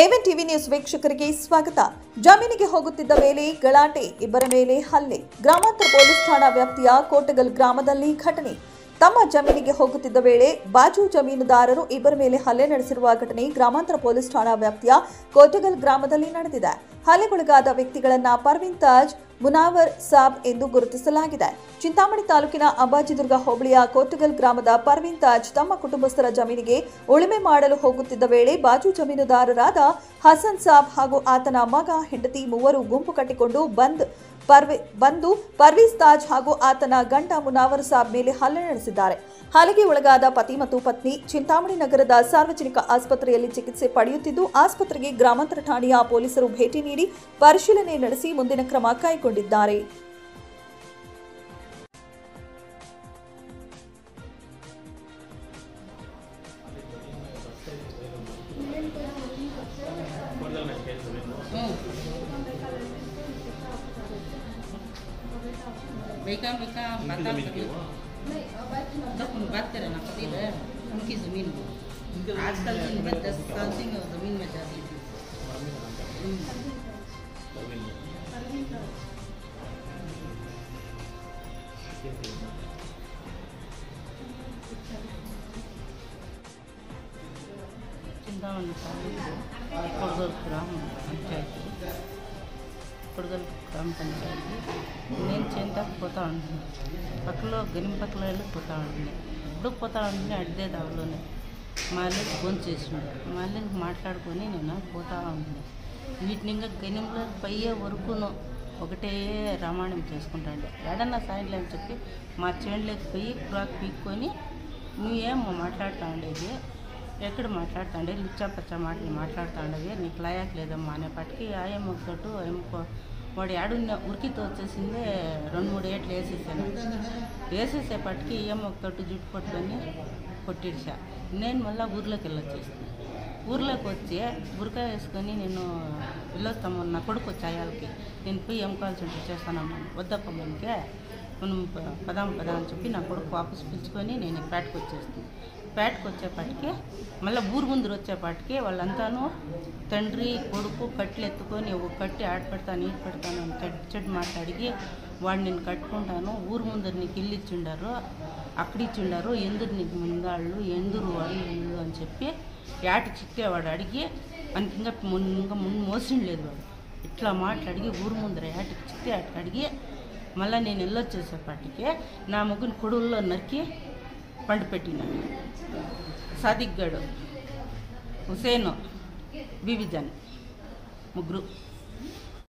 A one TV news ವೀಕ್ಷಕರಿಗೆ ಸ್ವಾಗತ. ಜಮೀನಿಗೆ ಹೋಗುತ್ತಿದ್ದ ವೇಳೆ ಗಲಾಟೆ, ಇಬ್ಬರ ಮೇಲೆ ಹಲ್ಲೆ. ಗ್ರಾಮಾಂತರ ಪೊಲೀಸ್ ಠಾಣಾ ವ್ಯಾಪ್ತಿಯ ಕೋಟಗಲ್ ಗ್ರಾಮದಲ್ಲಿ ಘಟನೆ. ತಮ್ಮ ಜಮೀನಿಗೆ ಹೋಗುತ್ತಿದ್ದ ವೇಳೆ ಬಾಜು ಜಮೀನುದಾರರು ಇಬ್ಬರ ಮೇಲೆ ಹಲ್ಲೆ ನಡೆಸಿರುವ ಘಟನೆ ಗ್ರಾಮಾಂತರ ಪೊಲೀಸ್ ಠಾಣಾ ವ್ಯಾಪ್ತಿಯ ಕೋಟಗಲ್ ಗ್ರಾಮದಲ್ಲಿ ನಡೆದಿದೆ. ಹಲ್ಲೆಗೊಳಗಾದ ವ್ಯಕ್ತಿಗಳನ್ನ ಪರ್ವೀನ್ ತಾಜ್, ಮುನಾವರ್ ಸಾಬ್ ಎಂದು ಗುರುತಿಸಲಾಗಿದೆ. ಚಿಂತಾಮಣಿ ತಾಲೂಕಿನ ಅಂಬಾಜಿದುರ್ಗ ಹೋಬಳಿಯ ಕೋಟಗಲ್ ಗ್ರಾಮದ ಪರ್ವೀನ್ ತಾಜ್ ತಮ್ಮ ಕುಟುಂಬಸ್ಥರ ಜಮೀನಿಗೆ ಉಳುಮೆ ಮಾಡಲು ಹೋಗುತ್ತಿದ್ದ ವೇಳೆ ಬಾಜು ಜಮೀನುದಾರರಾದ ಹಸನ್ ಸಾಬ್ ಹಾಗೂ ಆತನ ಮಗ, ಹೆಂಡತಿ ಮೂವರು ಗುಂಪು ಕಟ್ಟಿಕೊಂಡು ಬಂದು ಪರ್ವೀನ್ ತಾಜ್ ಹಾಗೂ ಆತನ ಗಂಡ ಮುನಾವರ್ ಸಾಬ್ ಮೇಲೆ ಹಲ್ಲೆ ನಡೆಸಿದ್ದಾರೆ. ಹಲ್ಲೆಗೆ ಒಳಗಾದ ಪತಿ ಮತ್ತು ಪತ್ನಿ ಚಿಂತಾಮಣಿ ನಗರದ ಸಾರ್ವಜನಿಕ ಆಸ್ಪತ್ರೆಯಲ್ಲಿ ಚಿಕಿತ್ಸೆ ಪಡೆಯುತ್ತಿದ್ದು, ಆಸ್ಪತ್ರೆಗೆ ಗ್ರಾಮಾಂತರ ಠಾಣೆಯ ಪೊಲೀಸರು ಭೇಟಿ ನೀಡಿ ಪರಿಶೀಲನೆ ನಡೆಸಿ ಮುಂದಿನ ಕ್ರಮ ಕೈಗೊಂಡಿದ್ದಾರೆ. बात करें ना पति है उनकी ज़मीन आजकल दिन में 10 साल से मैं ज़मीन में जाती थी। चिंतामणि कोडगल ग्राम पंचायती నేను చేంతకు పోతా ఉంటాను. పక్కలో గనిమ పక్కలో వెళ్ళి పోతా ఉంటుంది. ఇప్పుడు పోతా ఉంటుంది అడ్డే దావలోనే మళ్ళీ ఫోన్ చేసిండు. మళ్ళీ మాట్లాడుకొని నేను పోతా ఉంటుంది. వీటిని ఇంకా గనిమలో పయ్యే వరకును ఒకటే రామాయణం చేసుకుంటాడు. ఏడన్నా సాయంత్రం అని చెప్పి మా చేనులోకి పోయి క్రాక్ పీక్కొని నువ్వేం మాట్లాడుతూ ఉండేది, ఎక్కడ మాట్లాడుతూ ఉండేది, లుచ్చా పచ్చా మాటలు మాట్లాడుతూ ఉండేది, నీకు లాయాక్ లేదమ్మా అనేప్పటికీ ఆయమ్మ తోటు వాడు ఏడున్న ఉరికితో వచ్చేసింది. 2-3 ఏట్లు వేసేసాను. వేసేసేపటికి ఏమో తోటు జుట్టు పట్టుకొని కొట్టిడిసా. నేను మళ్ళీ ఊర్లోకి వెళ్ళొచ్చేస్తాను. ఊర్లోకి వచ్చి బురకాయ వేసుకొని నేను వెళ్ళొస్తాము. నా కొడుకు వచ్చాయాలకి నేను పోయి ఏం కావాల్సి ఉంటే చేస్తానమ్మా, వద్దప్ప మనకే మనం పదాం అని చెప్పి నా కొడుకు వాపసు పిలుచుకొని నేను పేటకు వచ్చేస్తాను. పేటకు వచ్చేపాటికి మళ్ళీ ఊరు ముందరు వచ్చేపాటికి వాళ్ళంతాను తండ్రి కొడుకు కట్టెలు ఎత్తుకొని ఒక కట్టి ఆడ పెడతాను ఈడు పెడతాను అని చెడ్డు మాట్లాడిగి వాడు నేను కట్టుకుంటాను, ఊరు ముందరు నీకు ఇల్లు ఇచ్చిండారు, అక్కడ ఇచ్చిండారు, ఎందురు నీకు ముందాళ్ళు, ఎందురు వాళ్ళు ఎందురు అని చెప్పి ఏట చిట్టేవాడు అడిగి మనకి ఇంకా ముందు మోసిండు లేదు. వాడు ఇట్లా మాట్లాడిగి ఊరు ముందర ఏటకి చిట్టి ఆటకి అడిగి మళ్ళీ నేను వెళ్ళొచ్చేసేపాటికి నా ముగ్గుని కొడుల్లో నరికి పండు పెట్టినాను. సాదిక్ గడు, హుసేను, బీబీజాన్ ముగ్గురు.